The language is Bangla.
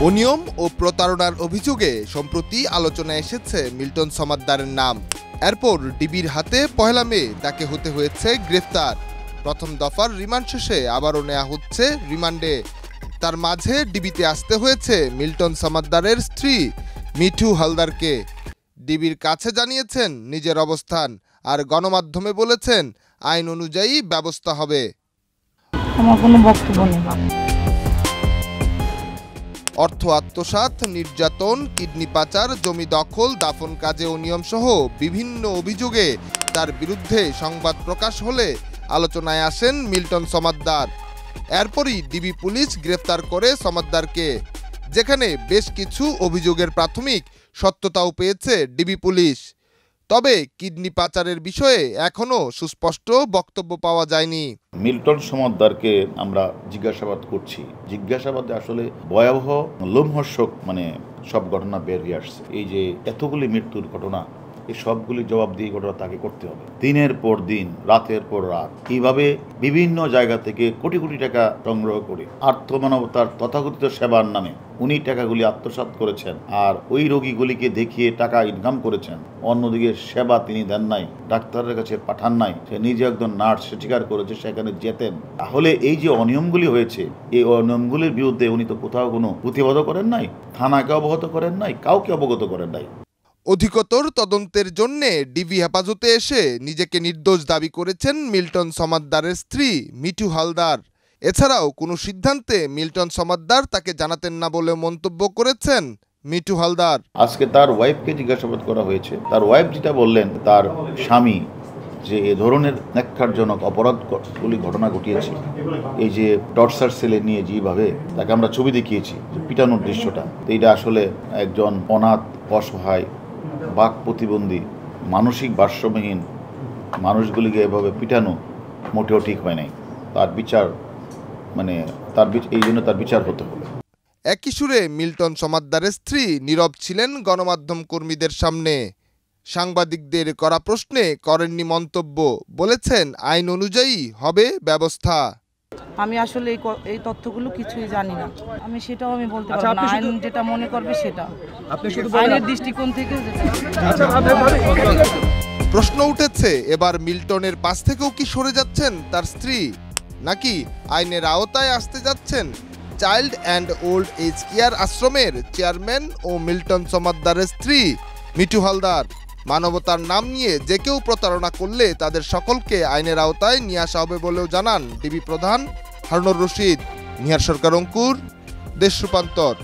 অনিয়ম ও প্রতারণার অভিযোগে সম্প্রতি আলোচনায় এসেছে মিল্টন সমাদ্দারের নাম। এরপর ডিবির হাতে ১ মে তাকে হতে হয়েছে গ্রেফতার। প্রথম দফার রিমান্ড শেষে আবারও নেওয়া হচ্ছে রিমান্ডে। তার মাঝে ডিবিতে আসতে হয়েছে মিল্টন সমাদ্দারের স্ত্রী মিঠু হালদারকে। ডিবির কাছে জানিয়েছেন নিজের অবস্থান, আর গণমাধ্যমে বলেছেন আইন অনুযায়ী ব্যবস্থা হবে। আমার কোনো বক্তব্য নেই। অর্থ আত্মসাৎ, নির্যাতন, কিডনি পাচার, জমি দখল, দাফন কাজে অনিয়ম সহ বিভিন্ন অভিযোগে তার বিরুদ্ধে সংবাদ প্রকাশ হলে আলোচনায় আসেন মিল্টন সমাদ্দার। এরপরই ডিবি পুলিশ গ্রেফতার করে সমাদ্দারকে, যেখানে বেশ কিছু অভিযোগের প্রাথমিক সত্যতাও পেয়েছে ডিবি পুলিশ। তবে কিডনি পাচারের বিষয়ে এখনও সুস্পষ্ট বক্তব্য পাওয়া যায়নি। মিল্টন সমাদ্দারকে আমরা জিজ্ঞাসাবাদ করছি। জিজ্ঞাসাবাদে আসলে ভয়াবহ লোমহর্ষক সব ঘটনা বেরিয়ে আসছে। এই যে এতগুলি মৃত্যুর ঘটনা, এই সবগুলি জবাবদিহি ঘটনা তাকে করতে হবে। দিনের পর দিন, রাতের পর রাত এইভাবে বিভিন্ন জায়গা থেকে কোটি কোটি টাকা সংগ্রহ করে আর্থমানবতার তথাকথিত সেবার নামে উনি টাকাগুলি আত্মসাৎ করেছেন, আর ওই রোগীগুলিকে দেখিয়ে টাকা ইনকাম করেছেন। অন্যদিকে সেবা তিনি দেন নাই, ডাক্তারের কাছে পাঠান নাই। সে নিজে একজন নার্স, সে স্বীকার করেছে সেখানে যেতেন। তাহলে এই যে অনিয়মগুলি হয়েছে, এই অনিয়মগুলির বিরুদ্ধে উনি তো কোথাও কোনো প্রতিবাদ করেন নাই, থানাকে অবগত করেন নাই, কাউকে অবগত করেন নাই। অধিকতর তদন্তের জন্য ডিবি হেফাজতে এসে নিজেকে নির্দোষ দাবি করেছেন মিল্টন সমাদ্দারের স্ত্রী মিঠু হালদার। এছাড়াও কোনো সিদ্ধান্তে মিল্টন সমাদ্দার তাকে জানাতেন না বলে মন্তব্য করেছেন মিঠু হালদার। আজকে তার ওয়াইফকে জিজ্ঞাসাবাদ করা হয়েছে। তার ওয়াইফ যেটা বললেন, তার স্বামী যে এ ধরনের ন্যাক্কারজনক অপরাধগুলি ঘটনা ঘটিয়েছে, এই যে টর্চার সেলে নিয়ে যেভাবে তাকে আমরা ছবি দেখিয়েছি, যে পিটানোর দৃশ্যটা, এইটা আসলে একজন অনাথ, অসহায়, বাক প্রতিবন্ধী, মানসিক ভারসাম্যহীন মানুষগুলিকে এভাবে পিটানো মোটেও ঠিক হয় নাই। তার বিচার এই জন্য তার বিচার হতে হবে। একই সুরে মিল্টন সমাদ্দারের স্ত্রী নীরব ছিলেন গণমাধ্যম কর্মীদের সামনে। সাংবাদিকদের করা প্রশ্নে করেননি মন্তব্য, বলেছেন আইন অনুযায়ী হবে ব্যবস্থা। আমি আসলে এই তথ্যগুলো কিছুই জানি না। আমি সেটাও বলতে পারবো না। আইন যেটা মনে করবে সেটা, আপনি শুধু আইনের দৃষ্টিকোণ থেকে। প্রশ্ন উঠেছে, এবার মিল্টনের পাশ থেকেও কি সরে যাচ্ছেন তার স্ত্রী, নাকি আইনের আওতায় আসতে যাচ্ছেন child and old age care আশ্রমের চেয়ারম্যান ও মিল্টন সমাদ্দারের স্ত্রী মিঠু হালদার? মানবতার নাম নিয়ে যে কেউ প্রতারণা করলে তাদের সকলকে আইনের আওতায় নিয়ে আসা হবে বলেও জানান ডিবি প্রধান হারুনুর রশিদ। নিহার সরকার, অঙ্কুর, দেশ রূপান্তর।